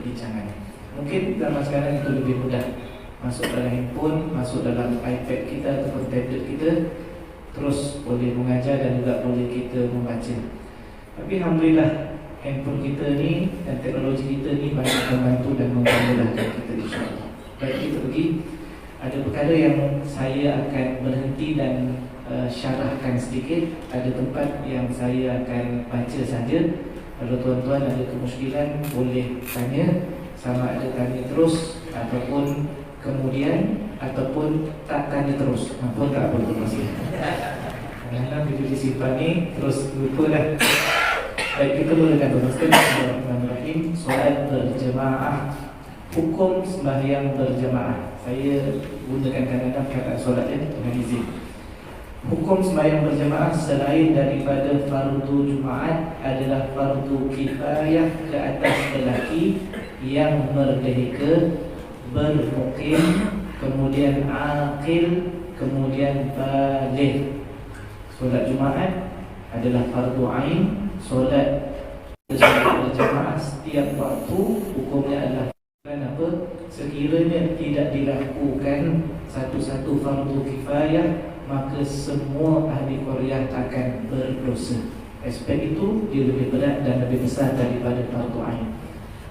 perbincangan. Mungkin zaman sekarang itu lebih mudah, masuk dalam handphone, masuk dalam iPad kita ataupun tablet kita, terus boleh mengajar dan juga boleh kita membaca. Tapi alhamdulillah handphone kita ni dan teknologi kita ni banyak membantu dan memudahkan kita, insya-Allah. Baik, kita pergi. Ada perkara yang saya akan berhenti dan syarahkan sedikit. Ada tempat yang saya akan baca saja. Kalau tuan-tuan ada kemusykilan boleh tanya, sama ada tanya terus ataupun kemudian ataupun tak tanya terus. Apa tak apa tu masih. Kadang-kadang bila disimpan ni terus lupa dah. Baik, kita mulakan dulu. Bismillahirrahmanirrahim. Solat berjemaah. Hukum sembahyang berjemaah. Saya gunakan kadang-kadang kata solat dengan izin. Hukum sembahyang berjemaah selain daripada fardu Jumaat adalah fardu kifayah ke atas lelaki yang merdeka, bermukim, kemudian akil, kemudian baligh. Solat Jumaat adalah fardu ain. Solat berjemaah setiap waktu hukumnya adalah apa? Sekiranya tidak dilakukan satu-satu fardu kifayah, maka semua ahli qaryah akan berdosa. Aspek itu dia lebih berat dan lebih besar daripada fardu ain.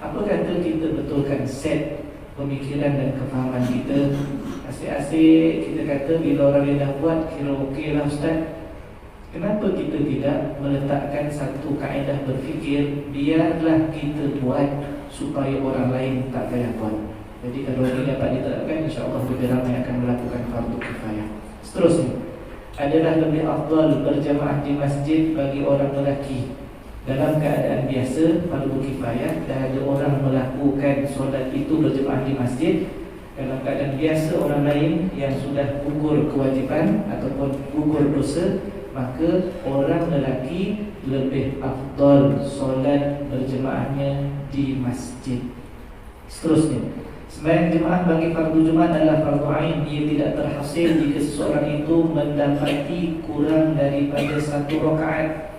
Apa kata kita betulkan set pemikiran dan kefahaman kita, asyik-asyik kita kata bila orang yang dah buat kira okeylah ustaz. Kenapa kita tidak meletakkan satu kaedah berfikir, biarlah kita buat supaya orang lain tak payah buat. Jadi kalau ini dapat diterapkan, insya-Allah lebih ramai akan melakukan fardu kifayah. Seterusnya, adalah lebih afdal berjamaah di masjid bagi orang lelaki dalam keadaan biasa fardu kifayah, dan ada orang melakukan solat itu berjamaah di masjid dalam keadaan biasa orang lain yang sudah gugur kewajipan ataupun gugur dosa, maka orang lelaki lebih afdal solat berjemaahnya di masjid. Seterusnya, sembahyang jemaah bagi fardu Jumaat adalah fardu ain. Ia tidak terhasil jika seseorang itu mendapati kurang daripada satu rakaat.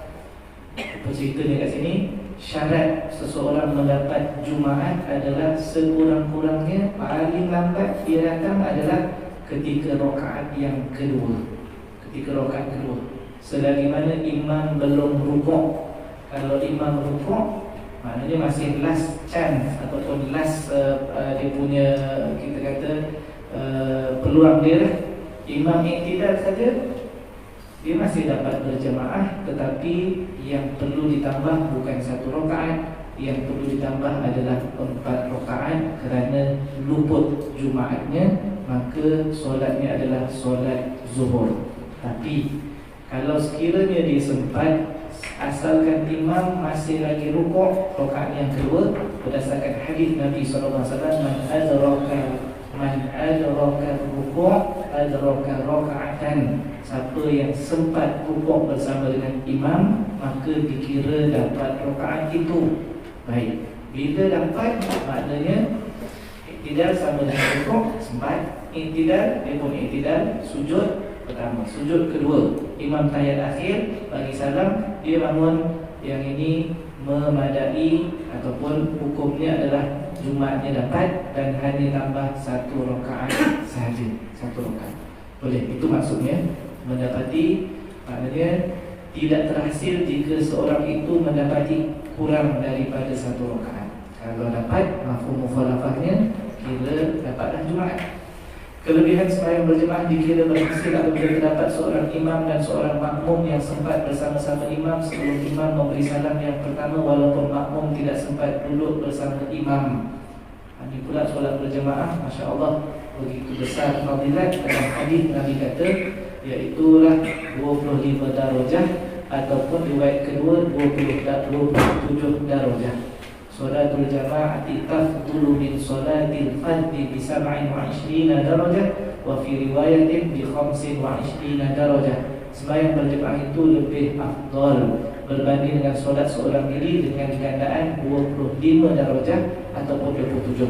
Apa ceritanya kat sini? Syarat seseorang mendapat Jumaat adalah sekurang-kurangnya paling lambat dia datang adalah ketika rakaat yang kedua. Ketika rakaat kedua, selagi mana imam belum rukuk. Kalau imam rukuk, maknanya masih last chance ataupun last dia punya, kita kata peluang dia lah. Imam iktidal saja dia masih dapat berjemaah, tetapi yang perlu ditambah bukan satu rakaat, yang perlu ditambah adalah 4 rakaat kerana luput Jumaatnya, maka solatnya adalah solat zuhur. Tapi kalau sekiranya dia sempat, asalkan imam masih lagi rukuk rakaat yang kedua, berdasarkan hadis Nabi sallallahu alaihi wasallam, man adraka rukuk adraka raka'atan. Siapa yang sempat rukuk bersama dengan imam, maka dikira dapat rakaat itu. Baik, bila dapat, maknanya iktidal sama dengan rukuk, sempat iktidal, dia pun iktidal, sujud pertama, sujud kedua, imam tahiyat akhir, bagi salam, dia bangun. Yang ini memadai ataupun hukumnya adalah Jumaatnya dapat dan hanya tambah satu rakaat sahaja, satu rakaat. Boleh, itu maksudnya mendapati, maknanya tidak terhasil jika seorang itu mendapati kurang daripada satu rakaat. Kalau dapat, mafhum mukhalafahnya kira dapatlah Jumaat. Kelebihan sembahyang berjemaah dikira berhasil apabila terdapat seorang imam dan seorang makmum yang sempat bersama-sama imam sebelum imam memberi salam yang pertama, walaupun makmum tidak sempat duduk bersama imam. Ini pula solat berjemaah, Masya Allah, begitu besar fadilat. Dalam hadis Nabi kata, iaitulah 25 darajah, ataupun riwayat kedua 27 darajah. Salatul jama'ati tafdulu min salatil fardhi bi 27 darajah wa fi riwayatin bi 25 darajah. Sembahyang berjemaah itu lebih afdal berbanding dengan solat seorang diri dengan gandaan 25 darajah ataupun 27.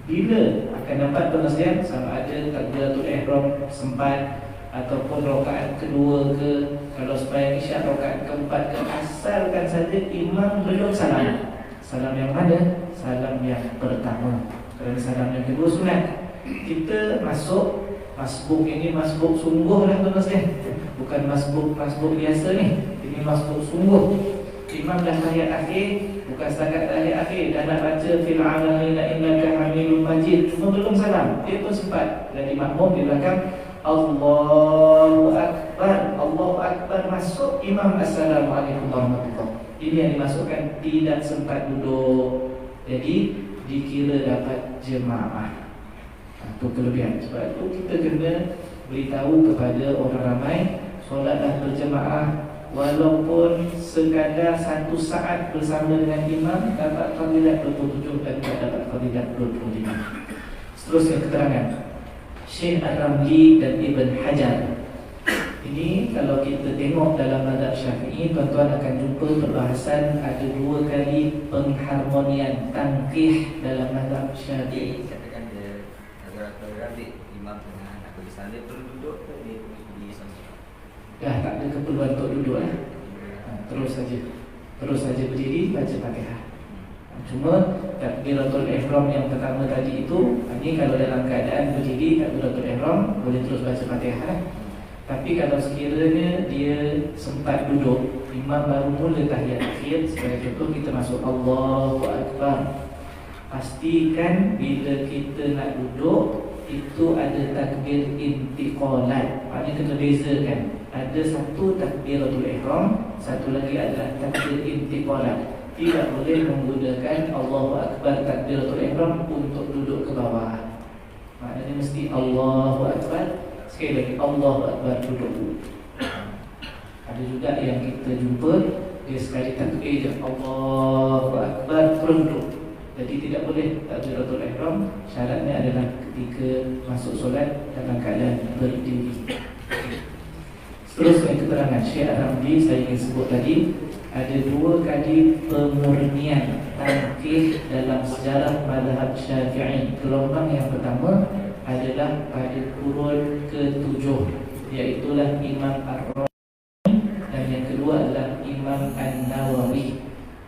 Bila akan dapat pengertian, sama ada takbiratul ihram sempat ataupun rakaat kedua ke, kalau sembahyang isyak rakaat keempat ke, asalkan saja imam belum salam. Salam yang mana? Salam yang pertama. Kerana salam yang kedua sunat. Kita masuk masbuk ini masbuk sungguh lah tuan sekalian. Bukan masbuk biasa ni. Ini masbuk sungguh. Imam dah tahiyat akhir, bukan setakat tahiyat akhir, dah nak baca fil alamin innaka hamidum majid, cuma belum salam. Dia pun sempat jadi makmum di belakang. Allahu Akbar, Allahu Akbar, masuk imam assalamualaikum warahmatullahi wabarakatuh. Ini yang dimasukkan tidak sempat duduk. Jadi dikira dapat jemaah. Itu kelebihan. Sebab itu kita kena beritahu kepada orang ramai, solatlah berjemaah, walaupun sekadar 1 saat bersama dengan imam, dapat fadilat 27 dan tidak dapat fadilat 25. Seterusnya keterangan Syekh Ar-Ramli dan Ibn Hajar. Ini kalau kita tengok dalam mazhab Syafi'i, tuan-tuan akan jumpa perbahasan ada 2 kali pengharmonian tangkih dalam mazhab Syafi'i. Katakan dia agak imam tengah nak pergi sana, perlu duduk ke dia pergi sana? Dah tak ada keperluan untuk duduk lah. Terus saja berdiri baca Fatihah. Cuma takbiratul ihram yang pertama tadi itu, ini kalau dalam keadaan berdiri takbiratul ihram boleh terus baca Fatihah lah. Tapi kalau sekiranya dia sempat duduk, imam baru mula tahiyat akhir, sebagai contoh kita masuk Allahu Akbar, pastikan bila kita nak duduk itu ada takbir intiqalat. Maknanya kena bezakan. Ada satu takbiratul ihram, satu lagi adalah takbir intiqalat. Tidak boleh menggunakan Allahu Akbar takbiratul ihram untuk duduk ke bawah. Maknanya mesti Allahu Akbar, sekali lagi Allahu Akbar, duduk. Ada juga yang kita jumpa dia sekali takbir je Allahu Akbar terus duduk. Jadi tidak boleh takbiratul ihram. Syaratnya adalah ketika masuk solat dalam keadaan berdiri. Seterusnya keterangan Syekh Ar-Ramli saya ingin sebut tadi, ada 2 kali pemurnian tangkih dalam sejarah mazhab Syafi'i. Gelombang yang pertama adalah pada kurun ke-7, iaitulah Imam Ar-Rawi, dan yang kedua adalah Imam An-Nawawi.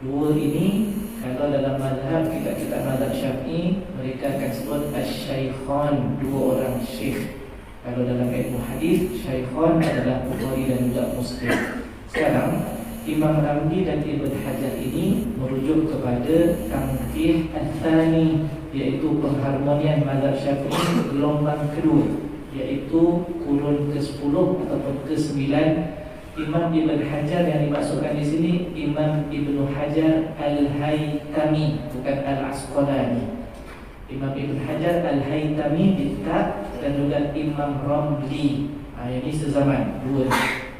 2 ini kalau dalam mazhab kita mazhab Syafi'i, mereka akan sebut asy-syaikhan, 2 orang syekh. Kalau dalam ilmu hadis, syaikhan adalah Bukhari dan juga Muslim. Sekarang Imam Ramli dan Ibn Hajar ini merujuk kepada tangkih al-thani, iaitu pengharmonian mazhab Syafi'i gelombang kedua, iaitu kurun ke-10 ataupun ke-9. Imam Ibn Hajar yang dimaksudkan di sini Imam Ibn Hajar Al-Haytami, bukan Al-Asqalani. Imam Ibn Hajar Al-Haytami ditak, dan juga Imam Ramli. Ini sezaman, 2.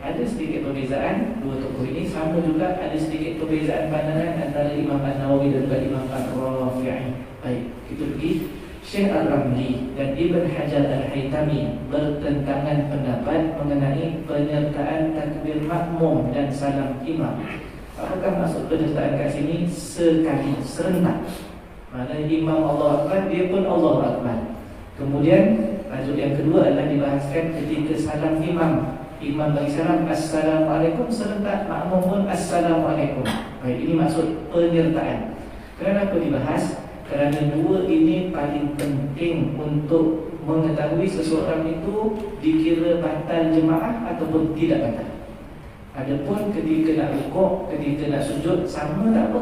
Ada sedikit perbezaan, 2 tokoh ini sama juga ada sedikit perbezaan pandangan antara Imam An-Nawawi dan juga Imam Ar-Rafi'i. Baik, kita pergi. Syekh Ar-Ramli dan Ibn Hajar Al-Haytami bertentangan pendapat mengenai penyertaan takbir makmum dan salam imam. Apakah maksud penyertaan kat sini? Sekali, serentak. Maknanya imam Allahu Akbar, dia pun Allahu Akbar. Kemudian tajuk yang kedua adalah dibahaskan ketika salam imam. Imam bagi salam Assalamualaikum, serentak makmum pun Assalamualaikum. Baik, ini maksud penyertaan. Kenapa dibahas? Kerana 2 ini paling penting untuk mengetahui seseorang itu dikira batal jemaah ataupun tidak batal. Adapun ketika nak rukuk, ketika nak sujud, sama tak apa.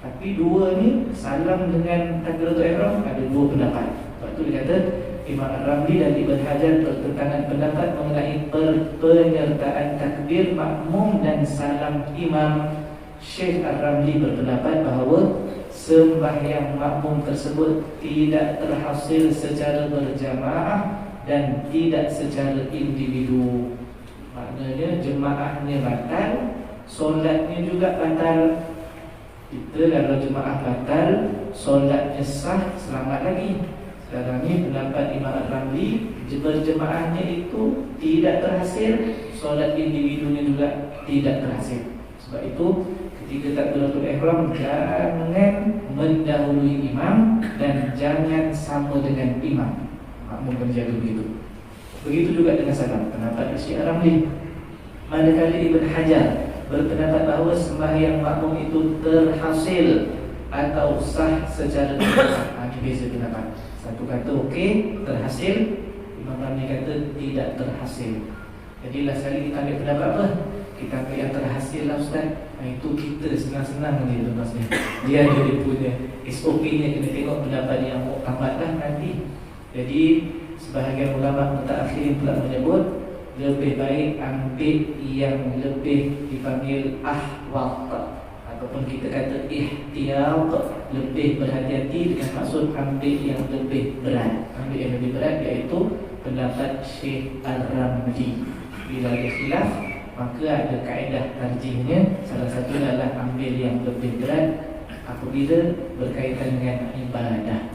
Tapi 2 ni, salam dengan takbiratul ihram, ada 2 pendapat. Sebab itu dia kata Imam Ar-Ramli dan Ibn Hajar bertentangan pendapat mengenai penyertaan takbir makmum dan salam imam. Syekh Ar-Ramli berpendapat bahawa sembahyang makmum tersebut tidak terhasil secara berjamaah dan tidak secara individu. Maknanya jemaahnya batal, solatnya juga batal. Kita kalau jemaah batal, solatnya sah, selamat lagi. Sekarang ni pendapat Imam Ar-Ramli, berjemaahnya itu tidak terhasil, solat individunya juga tidak terhasil. Sebab itu ketika takbiratul ihram jangan mendahului imam dan jangan sama dengan imam. Makmum menjaga begitu. Begitu juga dengan salam. Pendapat Syekh Ar-Ramli. Manakala Ibn Hajar berpendapat bahawa sembahyang makmum itu terhasil atau sah secara berjamaah. Ada beza pendapat. Satu kata okey, terhasil. Imam Ramli kata tidak terhasil. Jadi last kali kita ambil pendapat apa? Kita ambil yang terhasil lah Ustaz. Itu kita senang-senang ni lemasnya. Dia ada dia punya SOP-nya, kena tengok pendapat yang muktamad lah nanti. Jadi sebahagian ulama mutaakhirin pula menyebut lebih baik ambil yang lebih dipanggil ahwat, ataupun kita kata ihtiyat, lebih berhati-hati, dengan maksud ambil yang lebih berat. Ambil yang lebih berat iaitu pendapat Syekh Ar-Ramli. Bila ada khilaf, maka ada kaedah tarjihnya. Salah satunya adalah ambil yang lebih berat apabila berkaitan dengan ibadah.